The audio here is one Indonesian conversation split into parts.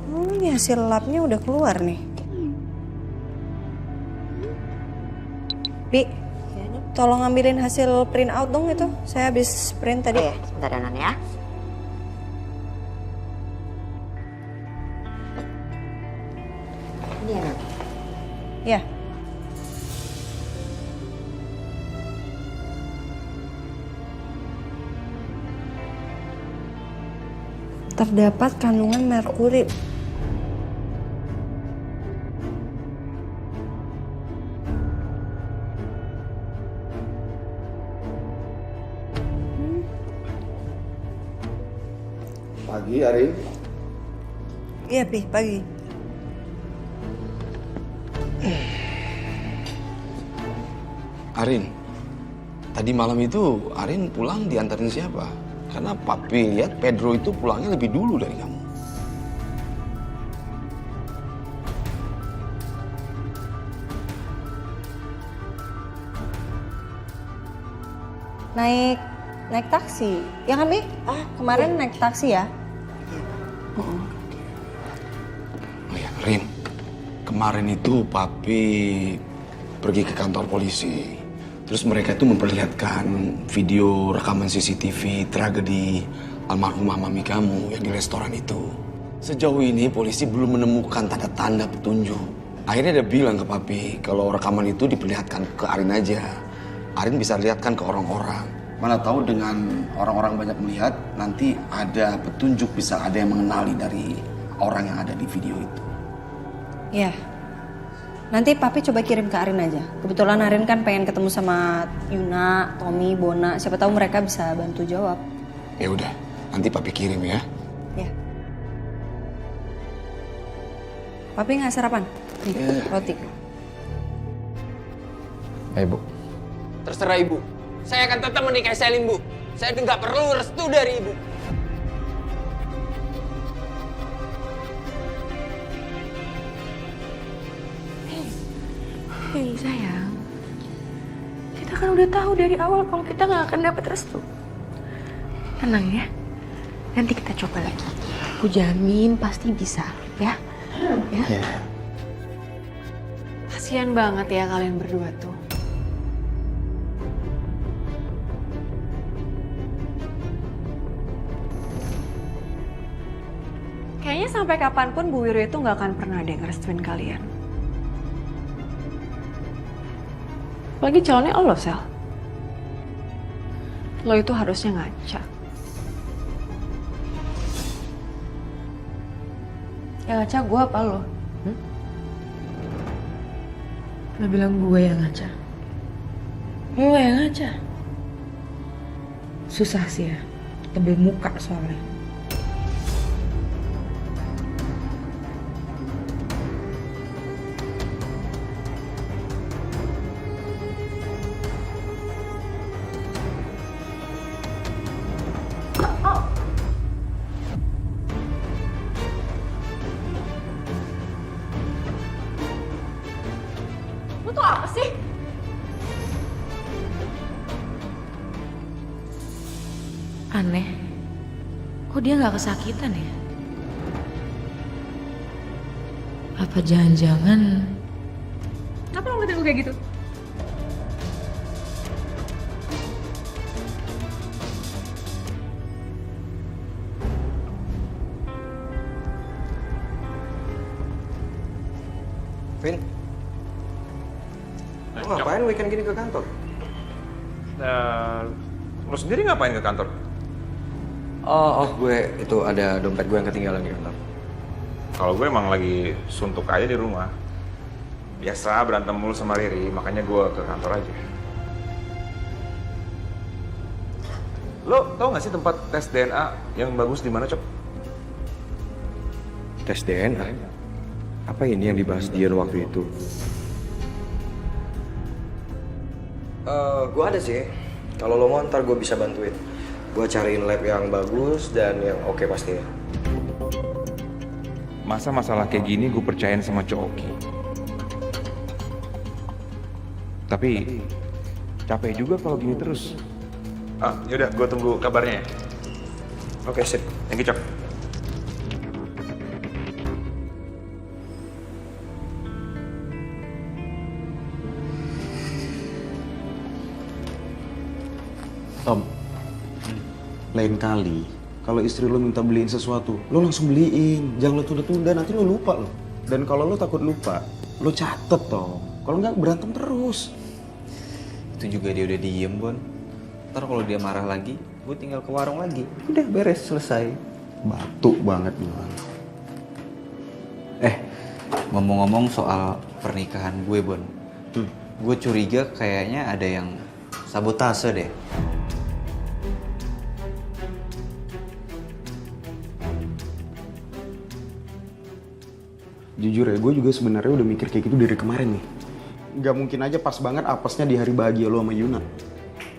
Oh, ini hasil labnya udah keluar nih. Bi, tolong ambilin hasil print out dong itu. Saya habis print tadi. Oke, sebentar ya Non ya. Ini ya Non. Ya. Terdapat kandungan merkuri. Pagi, Arin. Iya, Pi, pagi. Arin, tadi malam itu Arin pulang diantarin siapa? Karena papi lihat Pedro itu pulangnya lebih dulu dari kamu. Naik taksi. Ya kan, Bi? Kemarin naik taksi ya? Oh ya, Rin. Kemarin itu papi pergi ke kantor polisi. Terus mereka itu memperlihatkan video rekaman CCTV tragedi almarhumah mami kamu yang di restoran itu. Sejauh ini polisi belum menemukan tanda-tanda petunjuk. Akhirnya dia bilang ke papi kalau rekaman itu diperlihatkan ke Arin aja. Arin bisa lihatkan ke orang-orang. Mana tahu dengan orang-orang banyak melihat, nanti ada petunjuk, bisa ada yang mengenali dari orang yang ada di video itu. Ya. Nanti papi coba kirim ke Arin aja. Kebetulan Arin kan pengen ketemu sama Yuna, Tommy, Bona. Siapa tahu mereka bisa bantu jawab. Ya udah, nanti papi kirim ya. Ya. Papi nggak sarapan? Nih, roti. Ibu. Terserah Ibu. Saya akan tetap menikahi Selin, Bu. Saya nggak perlu restu dari Ibu. Hei sayang, kita kan udah tahu dari awal kalau kita nggak akan dapat restu. Tenang ya, nanti kita coba lagi. Aku jamin pasti bisa, ya? Ya. Kasian banget ya kalian berdua tuh. Kayaknya sampai kapanpun Bu Wiro itu nggak akan pernah ada yang ngerestuin kalian. Lagi calonnya lo, Sel. Lo itu harusnya ngaca. Ya ngaca gue apa lo? Lo bilang gue yang ngaca. Lo yang ngaca. Susah sih ya. Tebel muka soalnya. Lo tuh apa sih? Aneh. Kok dia nggak kesakitan ya? Apa jangan-jangan... Kenapa lo ngeliatin gue kayak gitu? Vin, lo ngapain weekend gini ke kantor? Lo sendiri ngapain ke kantor? Oh, gue itu ada dompet gue yang ketinggalan di kantor. Kalau gue emang lagi suntuk aja di rumah. Biasa berantem mulu sama Riri, makanya gue ke kantor aja. Lo tau gak sih tempat tes DNA yang bagus di mana, Cok? Tes DNA? Apa ini yang dibahas Dian waktu itu? Gue ada sih. Kalau lo mau ntar gue bisa bantuin. Gue cariin lab yang bagus dan yang oke pastinya. Masa masalah kayak gini gue percayain sama Cok Oki. Tapi capek juga kalau gini terus. Yaudah, gue tunggu kabarnya ya. Oke, sip. Thank you, Cok. lain kali kalau istri lo minta beliin sesuatu, lo langsung beliin. Jangan lo tunda-tunda, nanti lo lupa lo. Dan kalau lo takut lupa, lo catet toh. Kalau nggak berantem terus. Itu juga dia udah diem, Bon. Ntar kalau dia marah lagi, gue tinggal ke warung lagi. Udah beres, selesai. Batuk banget nih. Ngomong-ngomong soal pernikahan gue, Bon. Gue curiga kayaknya ada yang sabotase deh. Jujur ya, gue juga sebenarnya udah mikir kayak gitu dari kemarin nih. Nggak mungkin aja pas banget apesnya di hari bahagia lo sama Yuna.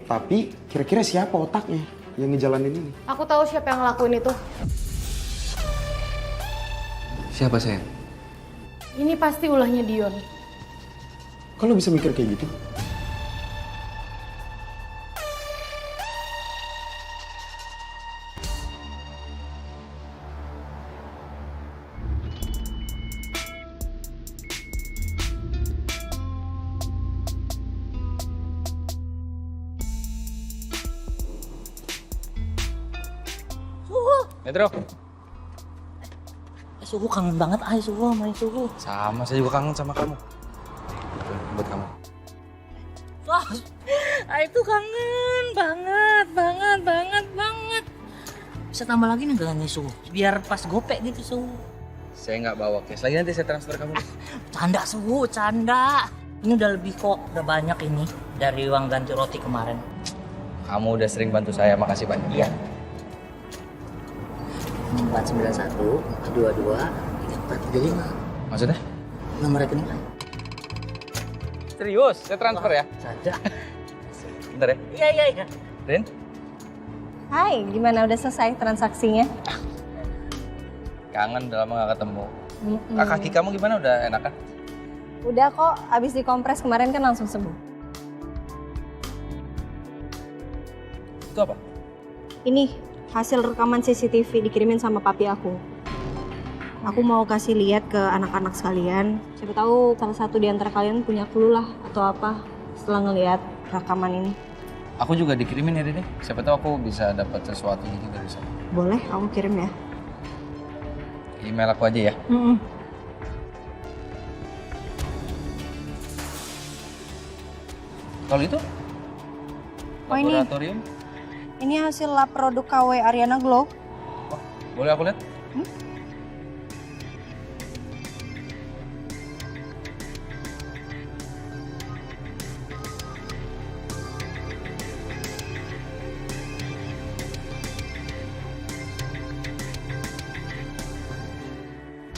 Tapi kira-kira siapa otaknya yang ngejalanin ini? Aku tahu siapa yang ngelakuin itu. Siapa, sayang? Ini pasti ulahnya Dion. Kalau bisa mikir kayak gitu? Metro. Suhu kangen banget Suhu sama Suhu. Sama, saya juga kangen sama kamu. Buat kamu. Wah, itu kangen banget. Bisa tambah lagi nih gak Suhu? Biar pas gopek gitu Suhu. Saya nggak bawa cash lagi, nanti saya transfer kamu. Canda Suhu, canda. Ini udah lebih kok, udah banyak ini dari uang ganti roti kemarin. Kamu udah sering bantu saya, makasih banyak. Iya. 491 22 3435. Maksudnya? Nomor rekening lain. Serius, saya transfer ya? Canda. Bentar ya. Iya. Rin? Hai, gimana udah selesai transaksinya? Kangen, udah lama gak ketemu. Kaki kamu gimana, udah enakan? Udah kok, abis dikompres kemarin kan langsung sembuh. Itu apa? Ini hasil rekaman CCTV dikirimin sama papi aku. Aku mau kasih lihat ke anak-anak sekalian. Siapa tahu salah satu di antara kalian punya clue lah atau apa setelah ngelihat rekaman ini. Aku juga dikirimin ya, Dede. Siapa tahu aku bisa dapat sesuatu gitu dari sana. Boleh, aku kirim ya. Email aku aja ya. Kalau itu? Oh, ini. Laboratorium? Ini hasil lab produk KW Ariana Glow. Oh, boleh aku lihat?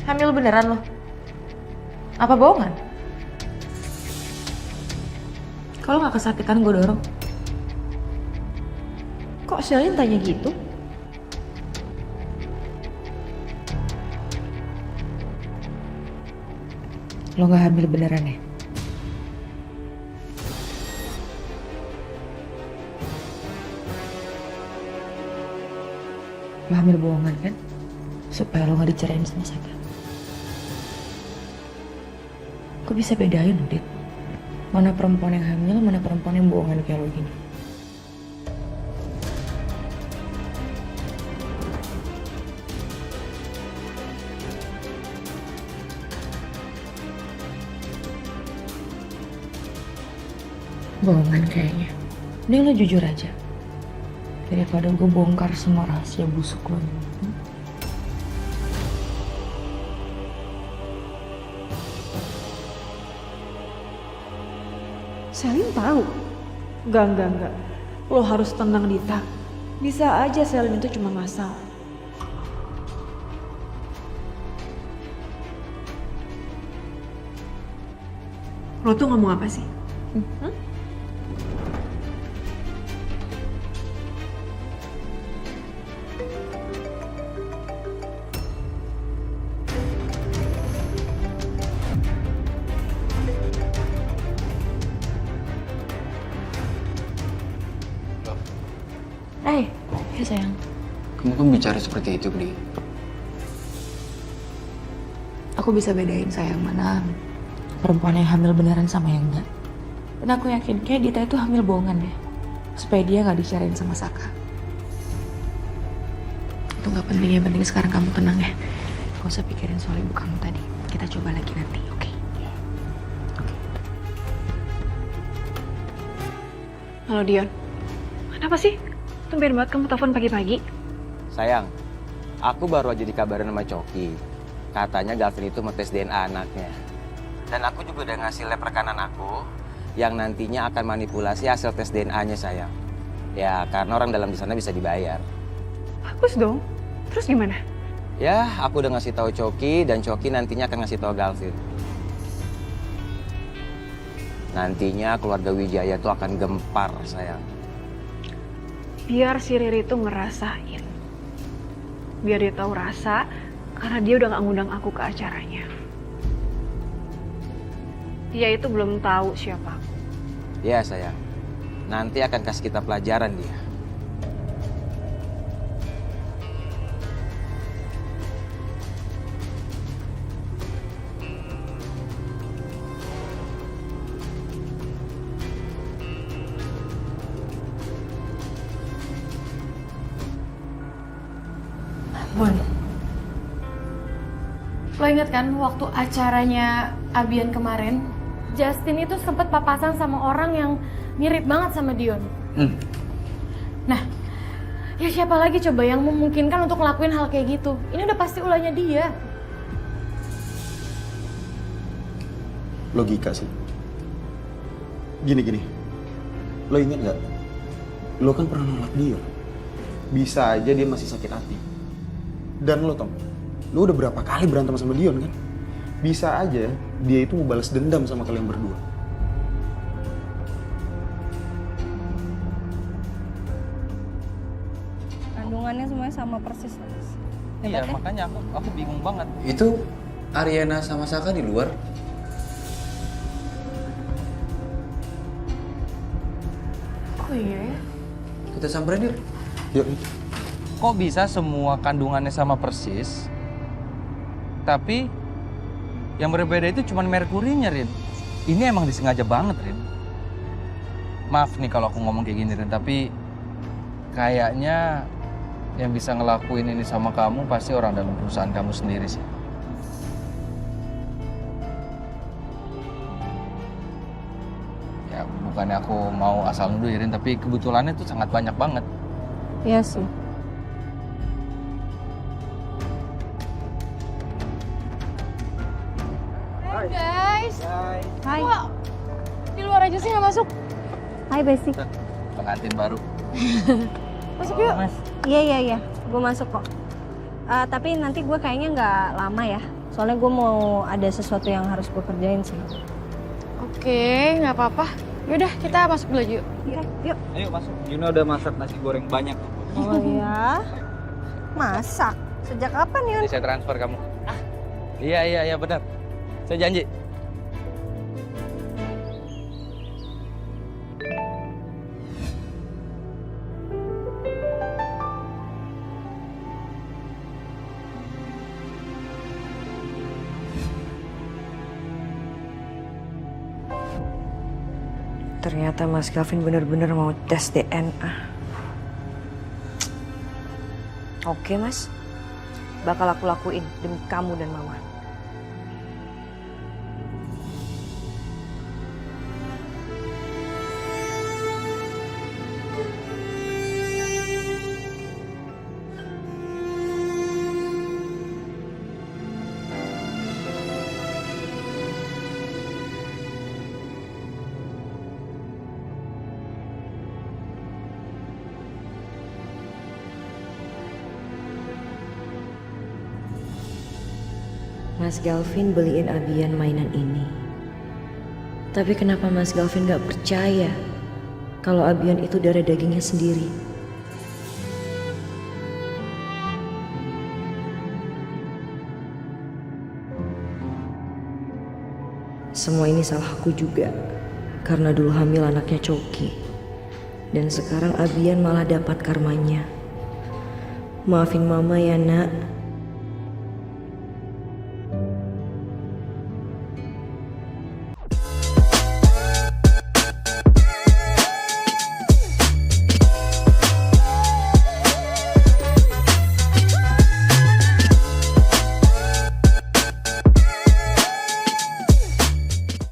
Hamil beneran lo? Apa bohongan? Kalau nggak kesakitan gue dorong. Kok Shelin tanya gitu? Lo nggak hamil beneran ya? Lo hamil bohongan kan? Supaya lo nggak dicerain sama Saka. Kok bisa bedain, Dit? Mana perempuan yang hamil, mana perempuan yang bohongan kayak lo gini? Bohongan kayaknya. Mending lo jujur aja. Daripada gue bongkar semua rahasia busuk lo. Selin tahu? Enggak. Lo harus tenang, Dita. Bisa aja Selin itu cuma ngasal. Lo tuh ngomong apa sih? Ya sayang. Kamu kan bicara seperti itu, Bli. Aku bisa bedain sayang mana perempuan yang hamil beneran sama yang enggak. Dan aku yakin kayak Dita itu hamil bohongan deh. Supaya dia gak dicarain sama Saka. Itu nggak penting, yang penting sekarang kamu tenang ya. Gak usah pikirin soal ibu kamu tadi. Kita coba lagi nanti, oke? Halo Dion, kenapa sih? Tumben banget kamu telepon pagi-pagi. Sayang, aku baru aja dikabarin sama Coki. Katanya Gavin itu mau tes DNA anaknya. Dan aku juga udah ngasih lab rekanan aku yang nantinya akan manipulasi hasil tes DNA-nya, sayang. Ya, karena orang dalam di sana bisa dibayar. Bagus dong. Terus gimana? Ya, aku udah ngasih tahu Coki dan Coki nantinya akan ngasih tahu Gavin. Nantinya keluarga Wijaya tuh akan gempar, sayang. Biar si Riri tuh ngerasain. Biar dia tahu rasa, karena dia udah gak ngundang aku ke acaranya. Dia itu belum tahu siapa aku. Ya, sayang. Nanti akan kasih kita pelajaran dia. Bon, lo inget kan waktu acaranya Abian kemarin, Justin itu sempat papasan sama orang yang mirip banget sama Dion. Nah, ya siapa lagi coba yang memungkinkan untuk ngelakuin hal kayak gitu? Ini udah pasti ulahnya dia. Logika sih. Gini. Lo ingat nggak? Lo kan pernah nolak dia. Bisa aja dia masih sakit hati. Dan lo Tom, lo udah berapa kali berantem sama Dion kan? Bisa aja dia itu mau balas dendam sama kalian berdua. Kandungannya semuanya sama persis, Mas. Iya, makanya aku bingung banget. Itu Ariana sama Saka di luar. Oh iya ya? Kita samperin yuk. Yuk. Kok bisa semua kandungannya sama persis, tapi yang berbeda itu cuma merkurinya, Rin. Ini emang disengaja banget, Rin. Maaf nih kalau aku ngomong kayak gini, Rin, tapi kayaknya yang bisa ngelakuin ini sama kamu pasti orang dalam perusahaan kamu sendiri sih. Ya, bukannya aku mau asal nuduh, Rin, tapi kebetulannya tuh sangat banyak banget. Iya sih. Guys. Hai. Wah, di luar aja sih nggak masuk. Hai, Besti. Pengantin baru. Masuk yuk. Iya. Gue masuk kok. Tapi nanti gue kayaknya nggak lama ya. Soalnya gue mau ada sesuatu yang harus gue kerjain sih. Oke, nggak apa-apa. Yaudah, kita masuk dulu aja yuk. Yuk. Ayo masuk. Yuna udah masak nasi goreng banyak. Oh iya? Masak? Sejak kapan, Yun? Jadi saya transfer kamu. Iya benar. Saya janji. Ternyata Mas Gavin benar-benar mau tes DNA. Oke, Mas. Bakal aku lakuin demi kamu dan Mama. Mas Galvin beliin Abian mainan ini. Tapi kenapa Mas Galvin gak percaya kalau Abian itu darah dagingnya sendiri? Semua ini salahku juga, karena dulu hamil anaknya Coki. Dan sekarang Abian malah dapat karmanya. Maafin Mama ya, Nak.